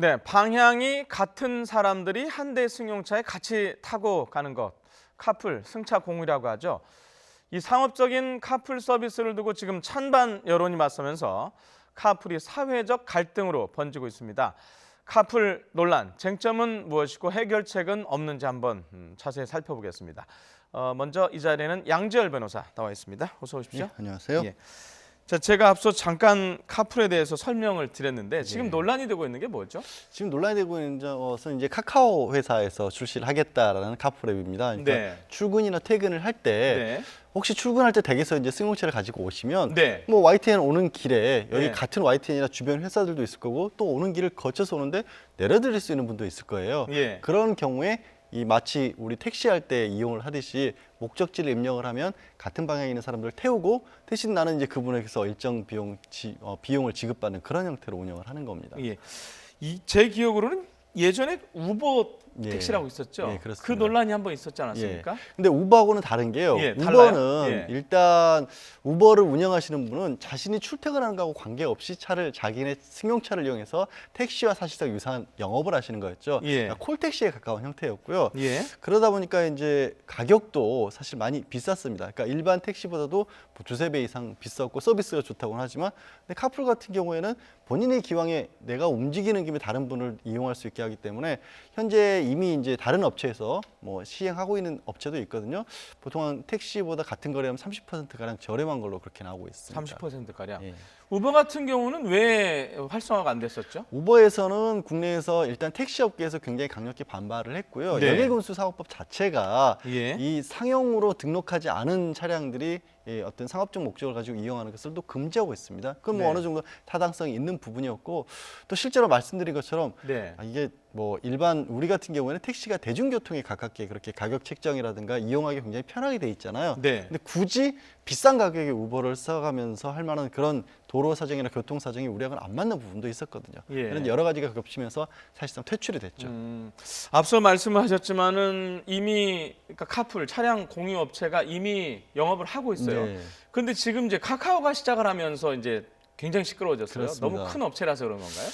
네, 방향이 같은 사람들이 한 대 승용차에 같이 타고 가는 것, 카풀, 승차 공유라고 하죠. 이 상업적인 카풀 서비스를 두고 지금 찬반 여론이 맞서면서 카풀이 사회적 갈등으로 번지고 있습니다. 카풀 논란, 쟁점은 무엇이고 해결책은 없는지 한번 자세히 살펴보겠습니다. 먼저 이 자리에는 양지열 변호사 나와 있습니다. 어서 오십시오. 네, 안녕하세요. 예. 자, 제가 앞서 잠깐 카풀에 대해서 설명을 드렸는데 지금 논란이 되고 있는 게 뭐죠? 지금 논란이 되고 있는 것은 이제 카카오 회사에서 출시를 하겠다라는 카풀 앱입니다. 그러니까 네. 출근이나 퇴근을 할 때 네. 혹시 출근할 때 댁에서 이제 승용차를 가지고 오시면 네. 뭐 YTN 오는 길에 여기 네. 같은 YTN이나 주변 회사들도 있을 거고 또 오는 길을 거쳐서 오는데 내려드릴 수 있는 분도 있을 거예요. 예. 그런 경우에 이 마치 우리 택시할 때 이용을 하듯이 목적지를 입력을 하면 같은 방향에 있는 사람들을 태우고 대신 나는 이제 그분에게서 일정 비용을 지급받는 그런 형태로 운영을 하는 겁니다. 예. 제 기억으로는 예전에 우버 예. 택시라고 있었죠. 예, 그렇습니다. 그 논란이 한번 있었지 않았습니까? 근데 우버하고는 다른 게요. 예, 달라요? 우버는 예. 일단 우버를 운영하시는 분은 자신이 출퇴근하는 거하고 관계없이 차를 자기네 승용차를 이용해서 택시와 사실상 유사한 영업을 하시는 거였죠. 예. 그러니까 콜택시에 가까운 형태였고요. 예. 그러다 보니까 이제 가격도 사실 많이 비쌌습니다. 그러니까 일반 택시보다도 뭐 두세 배 이상 비쌌고 서비스가 좋다고는 하지만 근데 카풀 같은 경우에는 본인의 기왕에 내가 움직이는 김에 다른 분을 이용할 수 있게 하기 때문에 현재 이미 이제 다른 업체에서 뭐 시행하고 있는 업체도 있거든요. 보통 한 택시보다 같은 거래하면 30%가량 저렴한 걸로 그렇게 나오고 있습니다. 30%가량. 예. 우버 같은 경우는 왜 활성화가 안 됐었죠? 우버에서는 국내에서 일단 택시 업계에서 굉장히 강력히 반발을 했고요. 네. 연예금수사업법 자체가 예. 이 상용으로 등록하지 않은 차량들이 어떤 상업적 목적을 가지고 이용하는 것을 또 금지하고 있습니다. 그건 뭐 네. 어느 정도 타당성이 있는 부분이었고 또 실제로 말씀드린 것처럼 네. 이게 뭐 일반 우리 같은 경우에는 택시가 대중교통에 가깝게 그렇게 가격 책정이라든가 이용하기 굉장히 편하게 돼 있잖아요. 네. 근데 굳이 비싼 가격에 우버를 써가면서 할 만한 그런 도로 사정이나 교통 사정이 우리하고는 안 맞는 부분도 있었거든요. 예. 이런 여러 가지가 겹치면서 사실상 퇴출이 됐죠. 앞서 말씀하셨지만은 이미 그러니까 카풀 차량 공유 업체가 이미 영업을 하고 있어요. 네. 근데 지금 이제 카카오가 시작을 하면서 이제 굉장히 시끄러워졌어요. 그렇습니다. 너무 큰 업체라서 그런 건가요?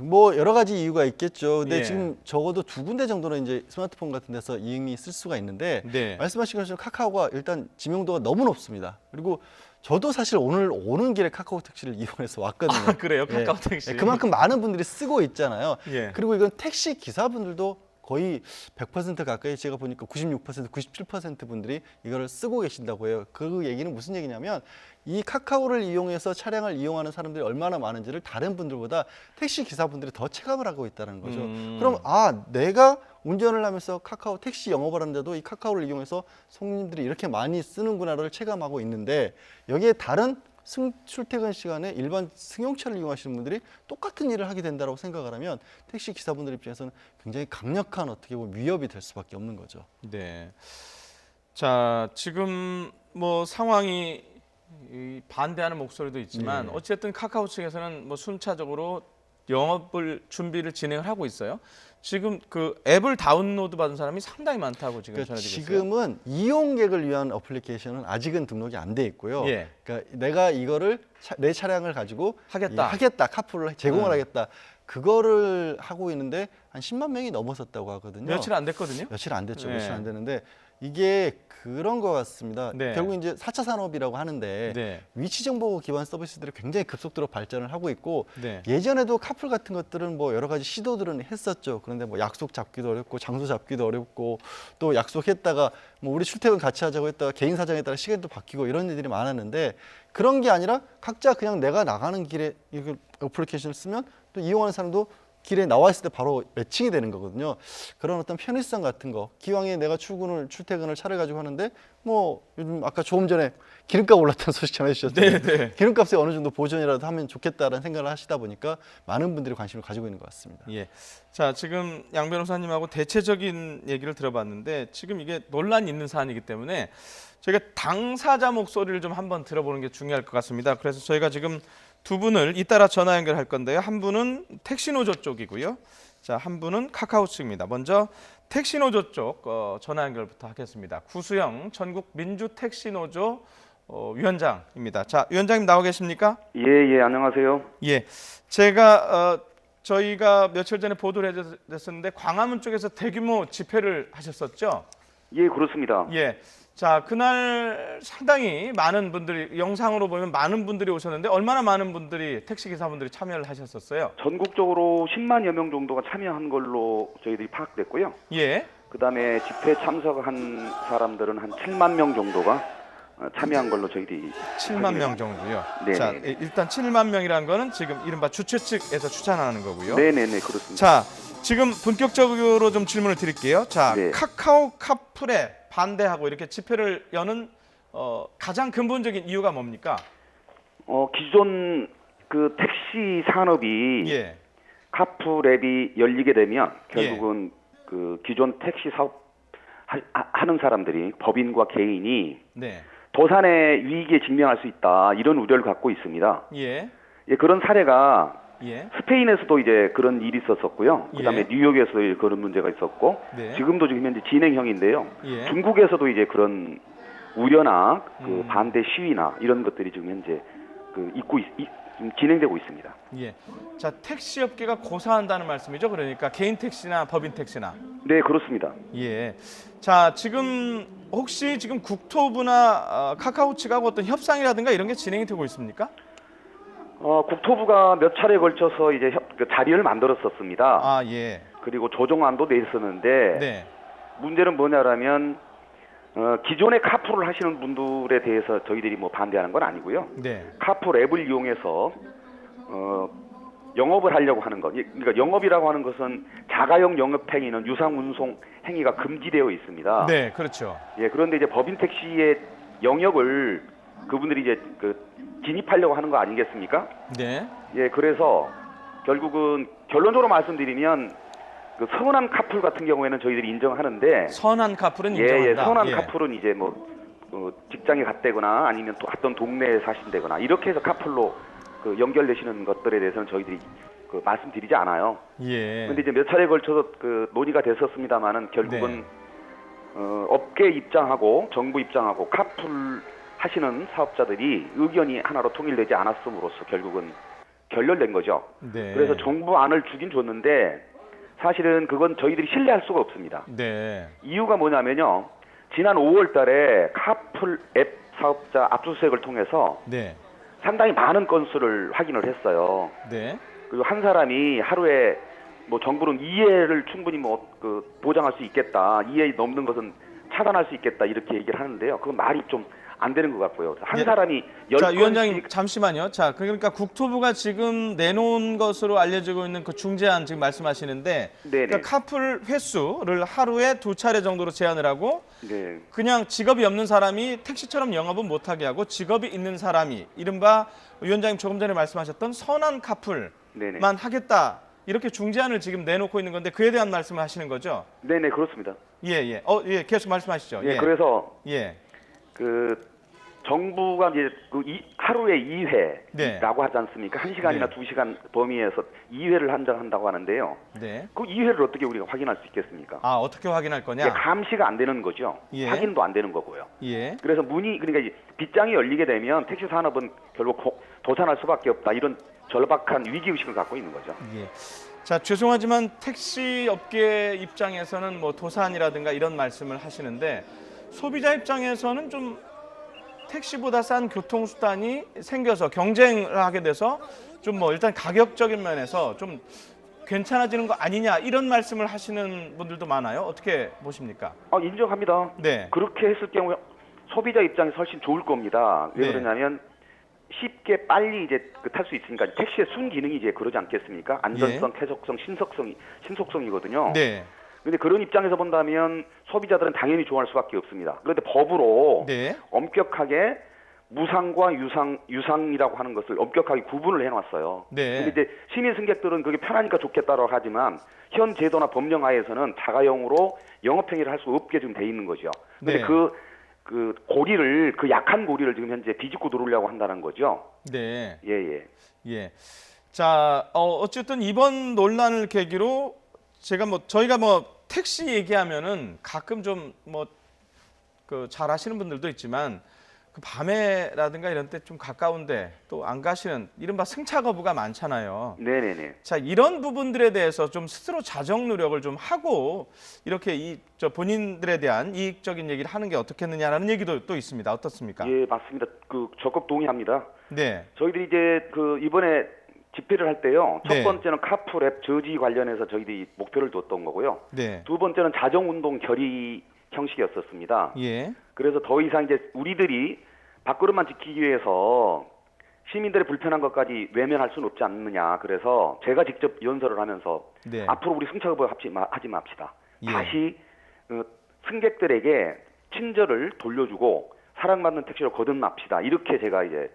뭐 여러 가지 이유가 있겠죠. 근데 예. 지금 적어도 두 군데 정도는 이제 스마트폰 같은 데서 이미 쓸 수가 있는데 네. 말씀하신 것처럼 카카오가 일단 지명도가 너무 높습니다. 그리고 저도 사실 오늘 오는 길에 카카오 택시를 이용해서 왔거든요. 아, 그래요? 예. 카카오 택시. 그만큼 많은 분들이 쓰고 있잖아요. 예. 그리고 이건 택시 기사분들도 거의 100% 가까이 제가 보니까 96%, 97% 분들이 이거를 쓰고 계신다고 해요. 그 얘기는 무슨 얘기냐면 이 카카오를 이용해서 차량을 이용하는 사람들이 얼마나 많은지를 다른 분들보다 택시 기사분들이 더 체감을 하고 있다는 거죠. 그럼 내가 운전을 하면서 카카오 택시 영업을 하는데도 이 카카오를 이용해서 손님들이 이렇게 많이 쓰는구나를 체감하고 있는데 여기에 다른 출퇴근 시간에 일반 승용차를 이용하시는 분들이 똑같은 일을 하게 된다고 생각을 하면 택시 기사분들 입장에서는 굉장히 강력한 어떻게 보면 위협이 될 수밖에 없는 거죠. 네. 자, 지금 뭐 상황이 반대하는 목소리도 있지만 네. 어쨌든 카카오 측에서는 뭐 순차적으로 영업을 준비를 진행을 하고 있어요. 지금 그 앱을 다운로드 받은 사람이 상당히 많다고 지금 그러니까 전해지고 있어요. 지금은 이용객을 위한 어플리케이션은 아직은 등록이 안 돼 있고요. 예. 그러니까 내가 이거를 내 차량을 가지고 하겠다. 카풀을 제공을 하겠다. 그거를 하고 있는데 한 10만 명이 넘어섰다고 하거든요. 며칠 안 됐거든요. 며칠 안 됐죠. 네. 며칠 안 됐는데 이게 그런 것 같습니다. 네. 결국 이제 4차 산업이라고 하는데 네. 위치 정보 기반 서비스들이 굉장히 급속도로 발전을 하고 있고 네. 예전에도 카풀 같은 것들은 뭐 여러 가지 시도들은 했었죠. 그런데 뭐 약속 잡기도 어렵고 장소 잡기도 어렵고 또 약속했다가 뭐 우리 출퇴근 같이 하자고 했다가 개인 사정에 따라 시간도 바뀌고 이런 일들이 많았는데 그런 게 아니라 각자 그냥 내가 나가는 길에 이걸 어플리케이션을 쓰면 또 이용하는 사람도 길에 나와 있을 때 바로 매칭이 되는 거거든요. 그런 어떤 편의성 같은 거, 기왕에 내가 출퇴근을 차를 가지고 하는데 뭐 요즘 아까 조금 전에 기름값 올랐다는 소식 전해주셨잖아요. 네. 기름값에 어느 정도 보존이라도 하면 좋겠다라는 생각을 하시다 보니까 많은 분들이 관심을 가지고 있는 것 같습니다. 예. 자, 지금 양 변호사님하고 대체적인 얘기를 들어봤는데 지금 이게 논란이 있는 사안이기 때문에 저희가 당사자 목소리를 좀 한번 들어보는 게 중요할 것 같습니다. 그래서 저희가 지금 두 분을 잇따라 전화 연결할 건데요. 한 분은 택시노조 쪽이고요. 자, 한 분은 카카오 측입니다. 먼저 택시노조 쪽 전화 연결부터 하겠습니다. 구수영 전국 민주택시노조 위원장입니다. 자, 위원장님 나오 계십니까? 예, 안녕하세요. 예, 제가 저희가 며칠 전에 보도를 해줬었는데 광화문 쪽에서 대규모 집회를 하셨었죠? 예, 그렇습니다. 예. 자, 그날 상당히 많은 분들이 영상으로 보면 많은 분들이 오셨는데 얼마나 많은 분들이 택시 기사분들이 참여를 하셨었어요? 전국적으로 10만여 명 정도가 참여한 걸로 저희들이 파악됐고요. 예. 그다음에 집회 참석한 사람들은 한 7만 명 정도가 참여한 걸로 저희들이 7만 명 정도요. 네. 자, 일단 7만 명이라는 거는 지금 이른바 주최 측에서 추천하는 거고요. 네네네, 그렇습니다. 자, 지금 본격적으로 좀 질문을 드릴게요. 자, 네. 카카오 카풀에 반대하고 이렇게 집회를 여는 가장 근본적인 이유가 뭡니까? 기존 그 택시 산업이 예. 카풀앱이 열리게 되면 결국은 그 기존 택시 사업 하는 사람들이 법인과 개인이 네. 도산의 위기에 직면할 수 있다, 이런 우려를 갖고 있습니다. 예. 예, 그런 사례가 예. 스페인에서도 이제 그런 일이 있었었고요. 그다음에 예. 뉴욕에서도 그런 문제가 있었고, 네. 지금도 지금 현재 진행형인데요. 예. 중국에서도 이제 그런 우려나 그 반대 시위나 이런 것들이 지금 현재 지금 진행되고 있습니다. 예. 자, 택시 업계가 고사한다는 말씀이죠. 그러니까 개인 택시나 법인 택시나. 네, 그렇습니다. 예. 자, 지금 혹시 지금 국토부나 카카오 측하고 어떤 협상이라든가 이런 게 진행이 되고 있습니까? 국토부가 몇 차례에 걸쳐서 이제 그 자리를 만들었었습니다. 아, 예. 그리고 조정안도 냈었는데 네. 문제는 뭐냐라면 기존의 카풀을 하시는 분들에 대해서 저희들이 뭐 반대하는 건 아니고요. 네. 카풀 앱을 이용해서 영업을 하려고 하는 것. 그러니까 영업이라고 하는 것은 자가용 영업 행위는 유상 운송 행위가 금지되어 있습니다. 네, 그렇죠. 예, 그런데 이제 법인 택시의 영역을 그분들이 이제 진입하려고 하는 거 아니겠습니까? 네. 예, 그래서 결국은 결론적으로 말씀드리면 그 선한 카풀 같은 경우에는 저희들이 인정하는데, 선한 카풀은 예, 인정한다. 선한 예. 카풀은 이제 직장에 갔다거나 아니면 또 어떤 동네에 사신다거나 이렇게 해서 카풀로 연결되시는 것들에 대해서는 저희들이 말씀드리지 않아요. 예. 근데 이제 몇 차례에 걸쳐서 논의가 됐었습니다만은 결국은 네. 업계 입장하고 정부 입장하고 카풀 하시는 사업자들이 의견이 하나로 통일되지 않았음으로써 결국은 결렬된 거죠. 네. 그래서 정부 안을 주긴 줬는데 사실은 그건 저희들이 신뢰할 수가 없습니다. 네. 이유가 뭐냐면요. 지난 5월 달에 카풀 앱 사업자 압수수색을 통해서 네. 상당히 많은 건수를 확인을 했어요. 네. 그리고 한 사람이 하루에 정부는 2회를 충분히 보장할 수 있겠다. 2회 넘는 것은 차단할 수 있겠다. 이렇게 얘기를 하는데요. 그건 말이 좀 안 되는 것 같고요. 한 예. 사람이 10건씩. 자, 위원장님 잠시만요. 자, 그러니까 국토부가 지금 내놓은 것으로 알려지고 있는 그 중재안 지금 말씀하시는데, 네네. 그러니까 카풀 횟수를 하루에 2차례 정도로 제한을 하고 네. 그냥 직업이 없는 사람이 택시처럼 영업은 못하게 하고 직업이 있는 사람이 이른바 위원장님 조금 전에 말씀하셨던 선한 카풀만 네네. 하겠다. 이렇게 중재안을 지금 내놓고 있는 건데 그에 대한 말씀을 하시는 거죠? 네네, 그렇습니다. 예, 예. 예, 계속 말씀하시죠. 예, 그래서 예. 정부가 이제 하루에 2회라고 네. 하지 않습니까? 1시간이나 네. 2시간 범위에서 2회를 한다고 하는데요. 네. 그 2회를 어떻게 우리가 확인할 수 있겠습니까? 아, 어떻게 확인할 거냐? 예, 감시가 안 되는 거죠. 예. 확인도 안 되는 거고요. 예. 그래서 그러니까 이제 빗장이 열리게 되면 택시 산업은 결국 도산할 수밖에 없다. 이런 절박한 위기의식을 갖고 있는 거죠. 예. 자, 죄송하지만 택시 업계 입장에서는 도산이라든가 이런 말씀을 하시는데 소비자 입장에서는 좀 택시보다 싼 교통수단이 생겨서 경쟁을 하게 돼서 좀 일단 가격적인 면에서 좀 괜찮아지는 거 아니냐 이런 말씀을 하시는 분들도 많아요. 어떻게 보십니까? 인정합니다. 네. 그렇게 했을 경우에 소비자 입장에서 훨씬 좋을 겁니다. 왜 네. 그러냐면 쉽게 빨리 이제 탈 수 있으니까 택시의 순기능이 이제 그러지 않겠습니까? 안전성, 쾌적성, 신속성이거든요. 네. 근데 그런 입장에서 본다면 소비자들은 당연히 좋아할 수밖에 없습니다. 그런데 법으로 네. 엄격하게 무상과 유상이라고 하는 것을 엄격하게 구분을 해놨어요. 네. 근데 이제 시민 승객들은 그게 편하니까 좋겠다라고 하지만 현 제도나 법령 하에서는 자가용으로 영업행위를 할 수 없게 지금 돼 있는 거죠. 근데 네. 그 약한 고리를 지금 현재 비집고 들어오려고 한다는 거죠. 네. 예. 예. 자, 어쨌든 이번 논란을 계기로 저희가 택시 얘기하면은 가끔 좀 잘 아시는 분들도 있지만 그 밤에라든가 이런 때 좀 가까운데 또 안 가시는 이른바 승차 거부가 많잖아요. 네네네. 자, 이런 부분들에 대해서 좀 스스로 자정 노력을 좀 하고 이렇게 본인들에 대한 이익적인 얘기를 하는 게 어떻겠느냐라는 얘기도 또 있습니다. 어떻습니까? 예, 맞습니다. 적극 동의합니다. 네. 저희들이 이제 이번에 집회를 할 때요. 첫 네. 번째는 카풀앱 저지 관련해서 저희들이 목표를 뒀던 거고요. 네. 두 번째는 자정운동 결의 형식이었었습니다. 예. 그래서 더 이상 이제 우리들이 밥그릇만 지키기 위해서 시민들의 불편한 것까지 외면할 수는 없지 않느냐. 그래서 제가 직접 연설을 하면서 네. 앞으로 우리 승차거부 하지 맙시다. 예. 다시 승객들에게 친절을 돌려주고 사랑받는 택시로 거듭납시다. 이렇게 제가 이제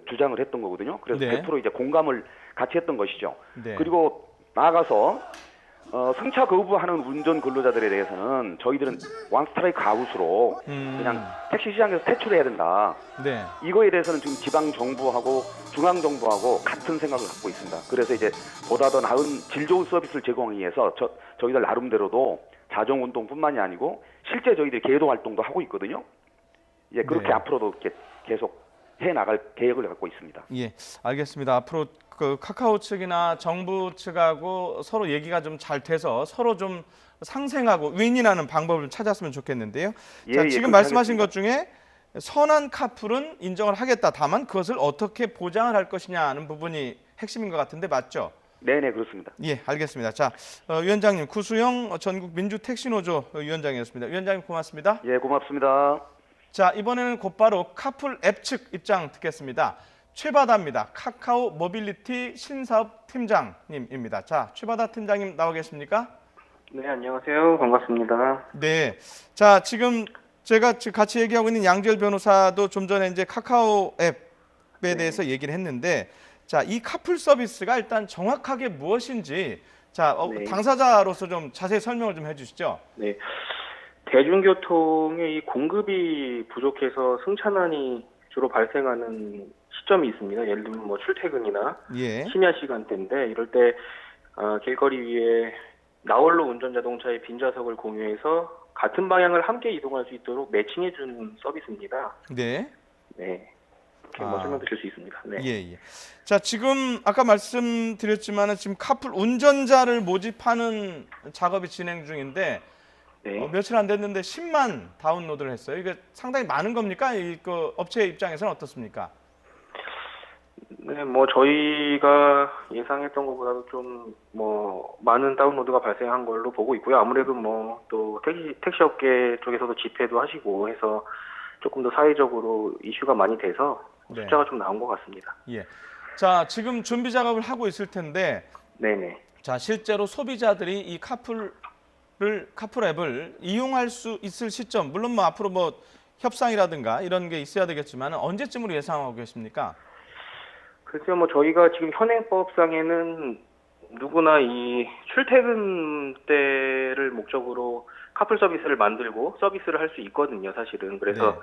주장을 했던 거거든요. 그래서 네. 100% 이제 공감을 같이 했던 것이죠. 네. 그리고 나아가서 승차 거부하는 운전 근로자들에 대해서는 저희들은 원스트라이크 아웃으로 그냥 택시 시장에서 퇴출해야 된다. 네. 이거에 대해서는 지금 지방 정부하고 중앙 정부하고 같은 생각을 갖고 있습니다. 그래서 이제 보다 더 나은 질 좋은 서비스를 제공하기 위해서 저희들 나름대로도 자정 운동뿐만이 아니고 실제 저희들이 계도 활동도 하고 있거든요. 예, 그렇게 네. 앞으로도 이렇게 계속 해 나갈 계획을 갖고 있습니다. 예, 알겠습니다. 앞으로 카카오 측이나 정부 측하고 서로 얘기가 좀 잘 돼서 서로 좀 상생하고 윈윈하는 방법을 찾았으면 좋겠는데요. 예, 자, 예, 지금 그렇게 말씀하신 하겠습니다. 것 중에 선한 카풀은 인정을 하겠다. 다만 그것을 어떻게 보장을 할 것이냐 하는 부분이 핵심인 것 같은데 맞죠? 네네, 그렇습니다. 예, 알겠습니다. 자, 위원장님 구수영 전국 민주택시노조 위원장이었습니다. 위원장님 고맙습니다. 예, 고맙습니다. 자, 이번에는 곧바로 카풀 앱 측 입장 듣겠습니다. 최바다입니다. 카카오 모빌리티 신사업 팀장님입니다. 자, 최바다 팀장님 나와 계십니까? 네, 안녕하세요. 반갑습니다. 네. 자, 지금 제가 같이 얘기하고 있는 양지열 변호사도 좀 전에 이제 카카오 앱에 대해서 얘기를 했는데, 자, 이 카풀 서비스가 일단 정확하게 무엇인지, 자, 네. 당사자로서 좀 자세히 설명을 좀 해주시죠. 네. 대중교통의 이 공급이 부족해서 승차난이 주로 발생하는 시점이 있습니다. 예를 들면 뭐 출퇴근이나 예. 심야 시간대인데 이럴 때 길거리 위에 나홀로 운전 자동차의 빈 좌석을 공유해서 같은 방향을 함께 이동할 수 있도록 매칭해 주는 서비스입니다. 네. 네. 이렇게 설명드릴 수 있습니다. 네. 예, 예. 자, 지금 아까 말씀드렸지만은 지금 카풀 운전자를 모집하는 작업이 진행 중인데 네. 며칠 안 됐는데 10만 다운로드를 했어요. 이게 상당히 많은 겁니까? 업체 입장에서는 어떻습니까? 네, 뭐 저희가 예상했던 것보다도 좀 뭐 많은 다운로드가 발생한 걸로 보고 있고요. 아무래도 뭐 또 택시업계 쪽에서도 집회도 하시고 해서 조금 더 사회적으로 이슈가 많이 돼서 네. 숫자가 좀 나온 것 같습니다. 예. 자, 지금 준비 작업을 하고 있을 텐데, 네네. 자, 실제로 소비자들이 이 카풀 앱을 이용할 수 있을 시점, 물론 뭐 앞으로 뭐 협상이라든가 이런 게 있어야 되겠지만 언제쯤으로 예상하고 계십니까? 글쎄요, 뭐 저희가 지금 현행법상에는 누구나 이 출퇴근 때를 목적으로 카풀 서비스를 만들고 서비스를 할 수 있거든요, 사실은. 그래서 네.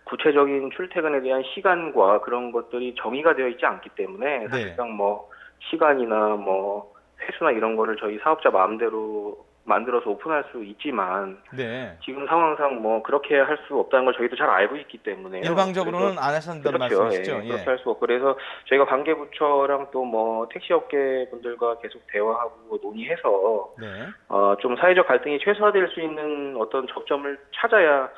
구체적인 출퇴근에 대한 시간과 그런 것들이 정의가 되어 있지 않기 때문에 사실상 뭐 시간이나 뭐 횟수나 이런 거를 저희 사업자 마음대로 만들어서 오픈할 수 있지만 네. 지금 상황상 뭐 그렇게 할 수 없다는 걸 저희도 잘 알고 있기 때문에 일방적으로는 안 하신다는 그렇죠. 말씀이시죠? 예, 그렇게 할 수 없고 그래서 저희가 관계부처랑 또 뭐 택시업계 분들과 계속 대화하고 논의해서 네. 좀 사회적 갈등이 최소화될 수 있는 어떤 접점을 찾아야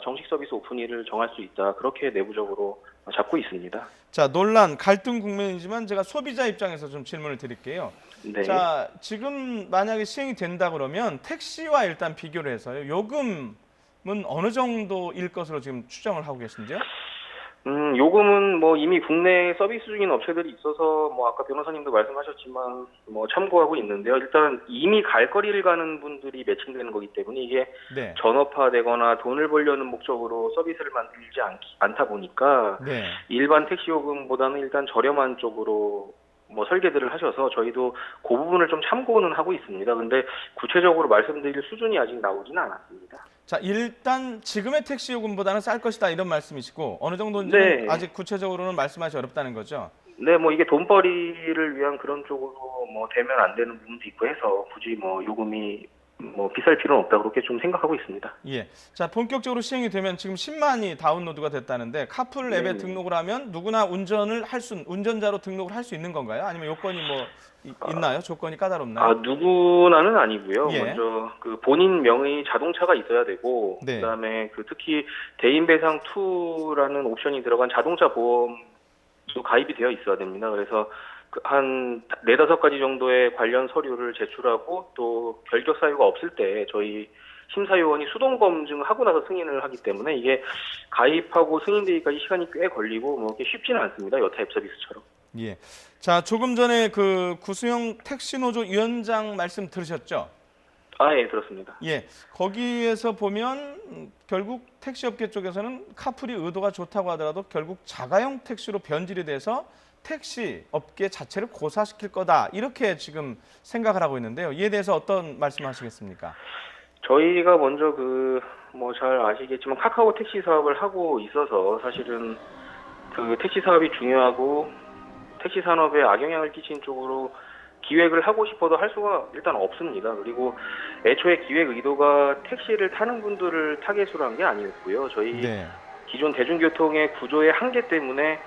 정식 서비스 오픈일을 정할 수 있다. 그렇게 내부적으로 잡고 있습니다. 자, 논란, 갈등 국면이지만 제가 소비자 입장에서 좀 질문을 드릴게요. 네. 자, 지금 만약에 시행이 된다 그러면 택시와 일단 비교를 해서요. 요금은 어느 정도일 것으로 지금 추정을 하고 계신지요? 요금은 뭐 이미 국내 서비스 중인 업체들이 있어서 뭐 아까 변호사님도 말씀하셨지만 뭐 참고하고 있는데요. 일단 이미 갈 거리를 가는 분들이 매칭되는 거기 때문에 이게 네. 전업화되거나 돈을 벌려는 목적으로 서비스를 만들지 않다 보니까 네. 일반 택시 요금보다는 일단 저렴한 쪽으로 뭐 설계들을 하셔서 저희도 그 부분을 좀 참고는 하고 있습니다. 근데 구체적으로 말씀드릴 수준이 아직 나오지는 않았습니다. 자, 일단 지금의 택시 요금보다는 쌀 것이다 이런 말씀이시고 어느 정도인지는 네. 아직 구체적으로는 말씀하기 어렵다는 거죠. 네, 뭐 이게 돈벌이를 위한 그런 쪽으로 뭐 되면 안 되는 부분도 있고 해서 굳이 뭐 요금이 뭐 비쌀 필요는 없다 그렇게 좀 생각하고 있습니다. 예. 자, 본격적으로 시행이 되면 지금 10만이 다운로드가 됐다는데 카풀 앱에 네네. 등록을 하면 누구나 운전자로 등록을 할 수 있는 건가요? 아니면 요건이 뭐 있나요? 조건이 까다롭나요? 아, 누구나는 아니고요. 예. 먼저 그 본인 명의 자동차가 있어야 되고, 네. 그다음에 그 특히 대인배상 2라는 옵션이 들어간 자동차 보험도 가입이 되어 있어야 됩니다. 그래서 한 4-5가지 정도의 관련 서류를 제출하고 또 결격 사유가 없을 때 저희 심사위원이 수동 검증하고 나서 승인을 하기 때문에 이게 가입하고 승인되기까지 시간이 꽤 걸리고 뭐 이렇게 쉽지는 않습니다. 여타 앱 서비스처럼. 예. 자, 조금 전에 그 구수영 택시노조 위원장 말씀 들으셨죠? 아, 예, 들었습니다. 예. 거기에서 보면 결국 택시업계 쪽에서는 카풀이 의도가 좋다고 하더라도 결국 자가용 택시로 변질이 돼서 택시 업계 자체를 고사시킬 거다. 이렇게 지금 생각을 하고 있는데요. 이에 대해서 어떤 말씀하시겠습니까? 저희가 먼저 뭐 잘 아시겠지만 카카오 택시 사업을 하고 있어서 사실은 그 택시 사업이 중요하고 택시 산업에 악영향을 끼친 쪽으로 기획을 하고 싶어도 할 수가 일단 없습니다. 그리고 애초에 기획 의도가 택시를 타는 분들을 타겟으로 한 게 아니었고요. 저희 네. 기존 대중교통의 구조의 한계 때문에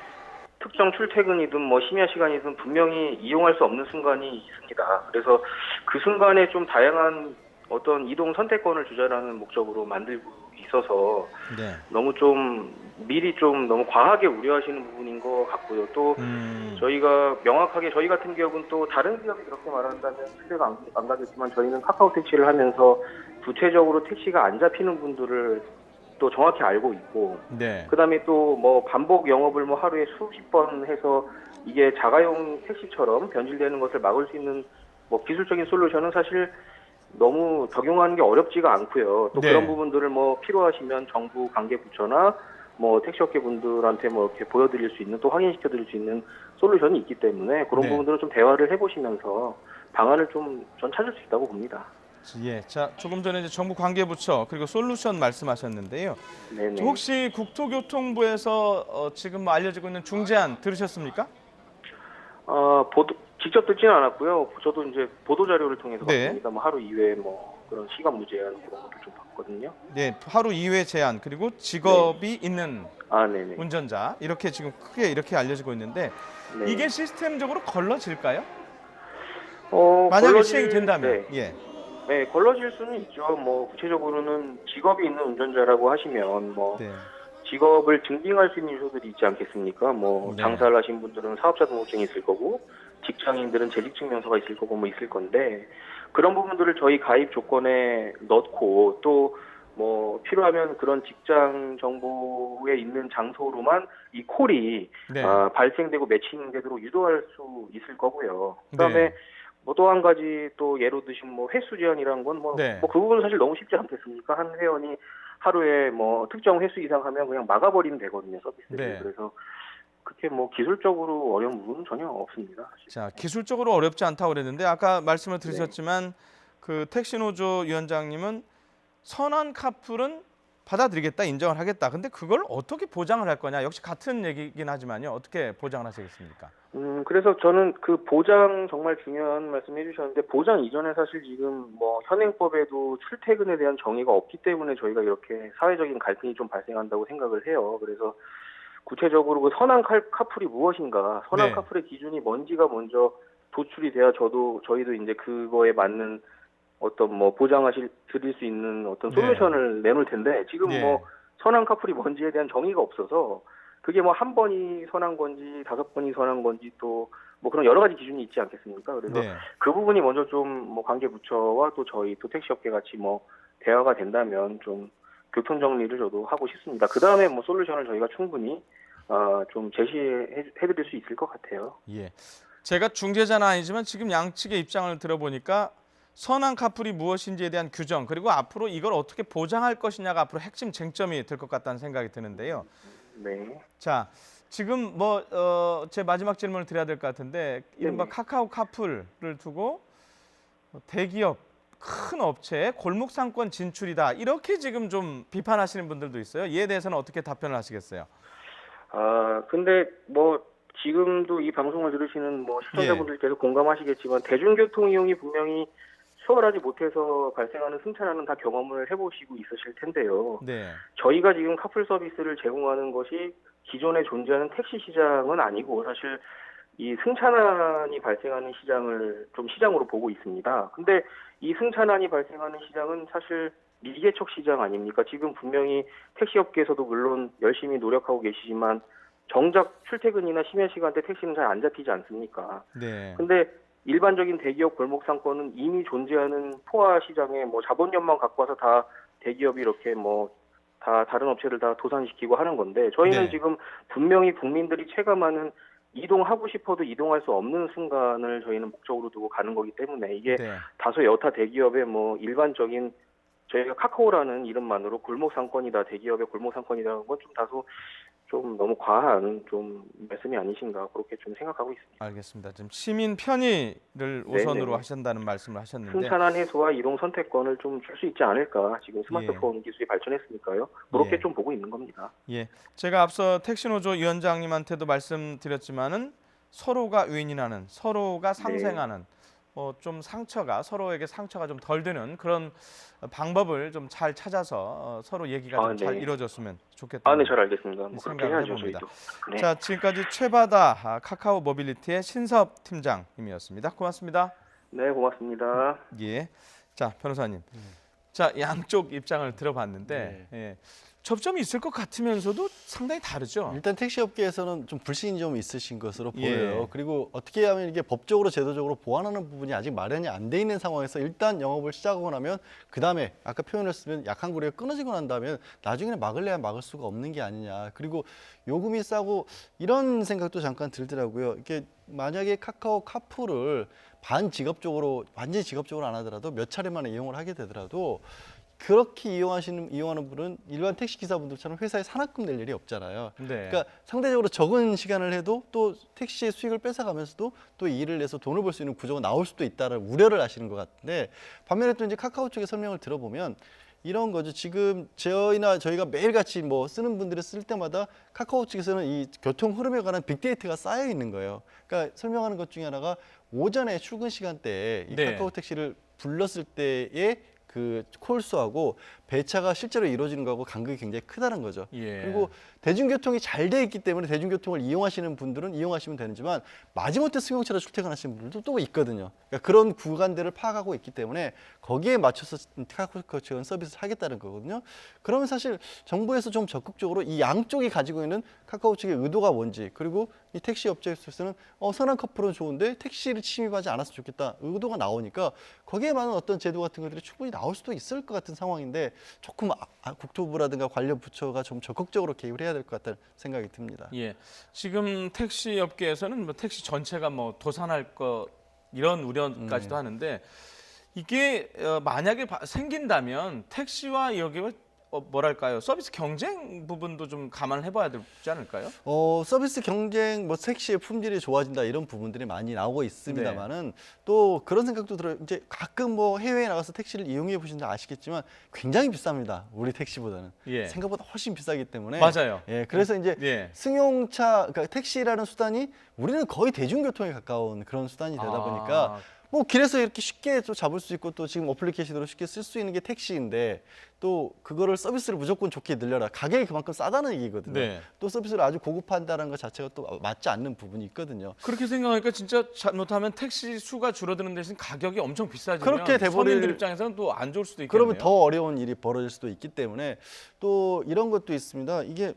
특정 출퇴근이든 뭐 심야 시간이든 분명히 이용할 수 없는 순간이 있습니다. 그래서 그 순간에 좀 다양한 어떤 이동 선택권을 주자라는 목적으로 만들고 있어서 네. 너무 좀 미리 좀 너무 과하게 우려하시는 부분인 것 같고요. 또 저희가 명확하게 저희 같은 기업은 또 다른 기업이 그렇게 말한다면 신뢰가 안 가겠지만 저희는 카카오 택시를 하면서 구체적으로 택시가 안 잡히는 분들을 또 정확히 알고 있고 네. 그다음에 또 뭐 반복 영업을 뭐 하루에 수십 번 해서 이게 자가용 택시처럼 변질되는 것을 막을 수 있는 뭐 기술적인 솔루션은 사실 너무 적용하는 게 어렵지가 않고요. 또 네. 그런 부분들을 뭐 필요하시면 정부 관계 부처나 뭐 택시업계 분들한테 뭐 이렇게 보여드릴 수 있는 또 확인시켜드릴 수 있는 솔루션이 있기 때문에 그런 네. 부분들을 좀 대화를 해보시면서 방안을 좀 전 찾을 수 있다고 봅니다. 예. 자, 조금 전에 이제 정부 관계부처 그리고 솔루션 말씀하셨는데요. 네네. 혹시 국토교통부에서 지금 뭐 알려지고 있는 중재안 들으셨습니까? 직접 듣지는 않았고요. 저도 이제 보도 자료를 통해서 네. 봤습니다. 뭐 하루 이외에 뭐 그런 시간 무제한 그런 것도 좀 봤거든요. 네. 하루 2회 제한 그리고 직업이 있는 아, 네네. 운전자 이렇게 지금 크게 이렇게 알려지고 있는데 네. 이게 시스템적으로 걸러질까요? 만약에 걸러질- 시행이 된다면. 네. 예. 네, 걸러질 수는 있죠. 뭐 구체적으로는 직업이 있는 운전자라고 하시면 뭐 네. 직업을 증빙할 수 있는 요소들이 있지 않겠습니까? 뭐 네. 장사를 하신 분들은 사업자 등록증이 있을 거고 직장인들은 재직증명서가 있을 거고 뭐 있을 건데 그런 부분들을 저희 가입 조건에 넣고 또 뭐 필요하면 그런 직장 정보에 있는 장소로만 이 콜이 네. 발생되고 매칭되도록 유도할 수 있을 거고요. 그다음에 네. 뭐 또 한 가지 또 예로 드신 뭐 횟수 제한이란 건 뭐 네. 그 부분은 사실 너무 쉽지 않겠습니까? 한 회원이 하루에 뭐 특정 횟수 이상 하면 그냥 막아버리면 되거든요, 서비스를. 네. 그래서 그렇게 뭐 기술적으로 어려운 부분은 전혀 없습니다. 사실. 자, 기술적으로 어렵지 않다고 그랬는데 아까 말씀을 드렸지만 그 택시노조 위원장님은 선한 카풀은 받아들이겠다, 인정을 하겠다. 근데 그걸 어떻게 보장을 할 거냐? 역시 같은 얘기긴 하지만요. 어떻게 보장을 하시겠습니까? 그래서 저는 그 보장 정말 중요한 말씀 해주셨는데 보장 이전에 사실 지금 뭐 현행법에도 출퇴근에 대한 정의가 없기 때문에 저희가 이렇게 사회적인 갈등이 좀 발생한다고 생각을 해요. 그래서 구체적으로 그 선한 카풀이 무엇인가, 선한 네. 카풀의 기준이 뭔지가 먼저 도출이 돼야 저희도 이제 그거에 맞는 어떤 뭐 드릴 수 있는 어떤 네. 솔루션을 내놓을 텐데 지금 네. 뭐 선한 카풀이 뭔지에 대한 정의가 없어서 그게 뭐 한 번이 선한 건지 5번이 선한 건지 또 뭐 그런 여러 가지 기준이 있지 않겠습니까? 그래서 네. 그 부분이 먼저 좀 뭐 관계 부처와 또 저희 또 택시업계 같이 뭐 대화가 된다면 좀 교통 정리를 저도 하고 싶습니다. 그 다음에 뭐 솔루션을 저희가 충분히 좀 제시해드릴 수 있을 것 같아요. 예. 제가 중재자는 아니지만 지금 양측의 입장을 들어보니까 선한 카풀이 무엇인지에 대한 규정 그리고 앞으로 이걸 어떻게 보장할 것이냐가 앞으로 핵심 쟁점이 될 것 같다는 생각이 드는데요. 네. 자, 지금 제 마지막 질문을 드려야 될 것 같은데 이른바 네네. 카카오 카풀을 두고 대기업 큰 업체의 골목 상권 진출이다 이렇게 지금 좀 비판하시는 분들도 있어요. 이에 대해서는 어떻게 답변을 하시겠어요? 근데 뭐 지금도 이 방송을 들으시는 뭐 시청자분들께서 공감하시겠지만 대중교통 이용이 분명히 수월하지 못해서 발생하는 승차난은 다 경험을 해보시고 있으실 텐데요. 네. 저희가 지금 카풀 서비스를 제공하는 것이 기존에 존재하는 택시 시장은 아니고 사실 이 승차난이 발생하는 시장을 좀 시장으로 보고 있습니다. 근데 이 승차난이 발생하는 시장은 사실 미개척 시장 아닙니까? 지금 분명히 택시업계에서도 물론 열심히 노력하고 계시지만 정작 출퇴근이나 심야 시간대 택시는 잘 안 잡히지 않습니까? 네. 근데 일반적인 대기업 골목 상권은 이미 존재하는 포화 시장에 뭐 자본력만 갖고 와서 다 대기업이 이렇게 뭐 다 다른 업체를 다 도산시키고 하는 건데 저희는 네. 지금 분명히 국민들이 체감하는 이동하고 싶어도 이동할 수 없는 순간을 저희는 목적으로 두고 가는 거기 때문에 이게 네. 다소 여타 대기업의 뭐 일반적인 저희가 카카오라는 이름만으로 골목 상권이다 대기업의 골목 상권이라는 건 좀 다소 좀 너무 과한 좀 말씀이 아니신가 그렇게 좀 생각하고 있습니다. 알겠습니다. 지금 시민 편의를 우선으로 네네. 하신다는 말씀을 하셨는데 승차난 해소와 이동 선택권을 좀 줄 수 있지 않을까. 지금 스마트폰 기술이 발전했으니까요. 그렇게 예. 좀 보고 있는 겁니다. 예, 제가 앞서 택시노조 위원장님한테도 말씀드렸지만은 서로가 윈윈하는, 서로가 상생하는, 좀 상처가 서로에게 상처가 좀 덜 되는 그런 방법을 좀 잘 찾아서 서로 얘기가 좀 잘 네. 이루어졌으면 좋겠다. 네, 잘 알겠습니다. 뭐 그렇게 생각을 해야죠, 해봅니다. 저희도. 네. 자, 지금까지 최바다 카카오 모빌리티의 신사업 팀장님이었습니다. 고맙습니다. 네, 고맙습니다. 예, 자 변호사님, 자 양쪽 입장을 들어봤는데 예, 접점이 있을 것 같으면서도 상당히 다르죠. 일단 택시업계에서는 좀 불신이 좀 있으신 것으로 예. 보여요. 그리고 어떻게 하면 이게 법적으로 제도적으로 보완하는 부분이 아직 마련이 안 돼 있는 상황에서 일단 영업을 시작하고 나면 그 다음에 아까 표현을 쓰면 약한 고리가 끊어지고 난 다음에 나중에는 막을래야 막을 수가 없는 게 아니냐. 그리고 요금이 싸고 이런 생각도 잠깐 들더라고요. 이게 만약에 카카오 카풀을 완전히 직업적으로 안 하더라도 몇 차례만 이용을 하게 되더라도 그렇게 이용하는 분은 일반 택시 기사분들처럼 회사에 산학금 낼 일이 없잖아요. 네. 그러니까 상대적으로 적은 시간을 해도 또 택시의 수익을 뺏어가면서도 또 일을 내서 돈을 벌 수 있는 구조가 나올 수도 있다는 우려를 하시는 것 같은데 반면에 또 이제 카카오 쪽의 설명을 들어보면 이런 거죠. 지금 저희가 매일같이 뭐 쓰는 분들이 쓸 때마다 카카오 측에서는 이 교통 흐름에 관한 빅데이터가 쌓여 있는 거예요. 그러니까 설명하는 것 중에 하나가 오전에 출근 시간대에 이 네. 카카오 택시를 불렀을 때의 그 콜수하고 배차가 실제로 이루어지는 거하고 간극이 굉장히 크다는 거죠. 예. 그리고 대중교통이 잘 돼 있기 때문에 대중교통을 이용하시는 분들은 이용하시면 되지만 마지못해 승용차로 출퇴근하시는 분들도 또 있거든요. 그러니까 그런 구간들을 파악하고 있기 때문에 거기에 맞춰서 카카오 측은 서비스를 하겠다는 거거든요. 그러면 사실 정부에서 좀 적극적으로 이 양쪽이 가지고 있는 카카오 측의 의도가 뭔지 그리고 이 택시 업체에서는 선한 커플은 좋은데 택시를 침입하지 않았으면 좋겠다 의도가 나오니까 거기에 맞는 어떤 제도 같은 것들이 충분히 나올 수도 있을 것 같은 상황인데 조금 국토부라든가 관련 부처가 좀 적극적으로 개입을 해야 될 것 같다는 생각이 듭니다. 예, 지금 택시 업계에서는 뭐 택시 전체가 뭐 도산할 것 이런 우려까지도 하는데 이게 만약에 생긴다면 택시와 여기가 뭐랄까요 서비스 경쟁 부분도 좀 감안을 해봐야 되지 않을까요? 서비스 경쟁, 뭐 택시의 품질이 좋아진다 이런 부분들이 많이 나오고 있습니다만은 또 그런 생각도 들어요. 이제 가끔 뭐 해외에 나가서 택시를 이용해 보신다 아시겠지만 굉장히 비쌉니다. 우리 택시보다는 예. 생각보다 훨씬 비싸기 때문에 맞아요. 예, 그래서 이제 예. 승용차, 그러니까 택시라는 수단이 우리는 거의 대중교통에 가까운 그런 수단이 되다 보니까. 뭐 길에서 이렇게 쉽게 또 잡을 수 있고 또 지금 어플리케이션으로 쉽게 쓸 수 있는 게 택시인데 또 그거를 서비스를 무조건 좋게 늘려라. 가격이 그만큼 싸다는 얘기거든요. 네. 또 서비스를 아주 고급한다는 것 자체가 또 맞지 않는 부분이 있거든요. 그렇게 생각하니까 진짜 잘못하면 택시 수가 줄어드는 대신 가격이 엄청 비싸지면 그렇게 돼버릴- 서민들 입장에서는 또 안 좋을 수도 있겠네요. 그러면 더 어려운 일이 벌어질 수도 있기 때문에 또 이런 것도 있습니다. 이게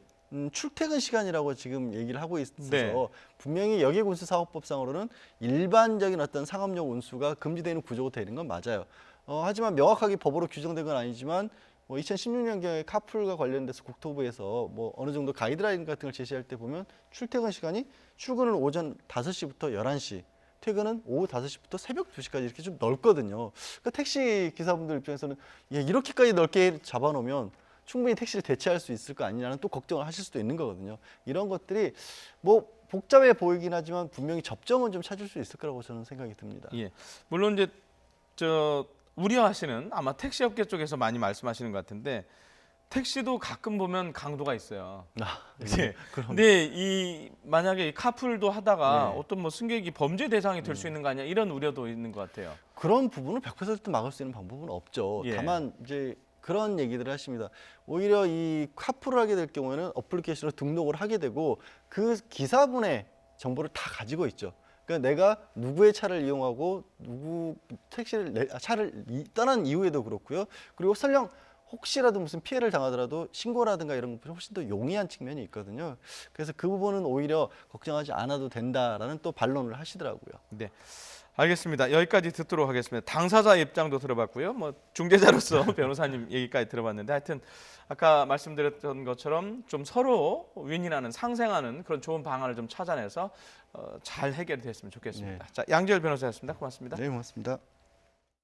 출퇴근 시간이라고 지금 얘기를 하고 있어서 네. 분명히 여객운수사업법상으로는 일반적인 어떤 상업용 운수가 금지되는 구조가 되는 건 맞아요. 하지만 명확하게 법으로 규정된 건 아니지만 2016년경에 카풀과 관련돼서 국토부에서 뭐 어느 정도 가이드라인 같은 걸 제시할 때 보면 출퇴근 시간이 출근은 오전 5시부터 11시, 퇴근은 오후 5시부터 새벽 2시까지 이렇게 좀 넓거든요. 그러니까 택시 기사분들 입장에서는 이렇게까지 넓게 잡아놓으면 충분히 택시를 대체할 수 있을 거 아니냐는 또 걱정을 하실 수도 있는 거거든요. 이런 것들이 뭐 복잡해 보이긴 하지만 분명히 접점은 좀 찾을 수 있을 거라고 저는 생각이 듭니다. 예, 물론 이제 우려하시는 아마 택시업계 쪽에서 많이 말씀하시는 것 같은데 택시도 가끔 보면 강도가 있어요. 네. 그럼 근데 이 만약에 이 카풀도 하다가 네. 어떤 뭐 승객이 범죄 대상이 될 수 있는 거 아니야? 이런 우려도 있는 것 같아요. 그런 부분을 100% 막을 수 있는 방법은 없죠. 예. 다만 이제 그런 얘기들을 하십니다. 오히려 이 카풀을 하게 될 경우에는 어플리케이션으로 등록을 하게 되고 그 기사분의 정보를 다 가지고 있죠. 그러니까 내가 누구의 차를 이용하고 누구 차를 떠난 이후에도 그렇고요. 그리고 설령 혹시라도 무슨 피해를 당하더라도 신고라든가 이런 것보다 훨씬 더 용이한 측면이 있거든요. 그래서 그 부분은 오히려 걱정하지 않아도 된다라는 또 반론을 하시더라고요. 네. 알겠습니다. 여기까지 듣도록 하겠습니다. 당사자 입장도 들어봤고요. 뭐 중재자로서 변호사님 얘기까지 들어봤는데 하여튼 아까 말씀드렸던 것처럼 좀 서로 윈윈하는 상생하는 그런 좋은 방안을 좀 찾아내서 잘 해결됐으면 좋겠습니다. 네. 자, 양지열 변호사였습니다. 고맙습니다. 네, 고맙습니다.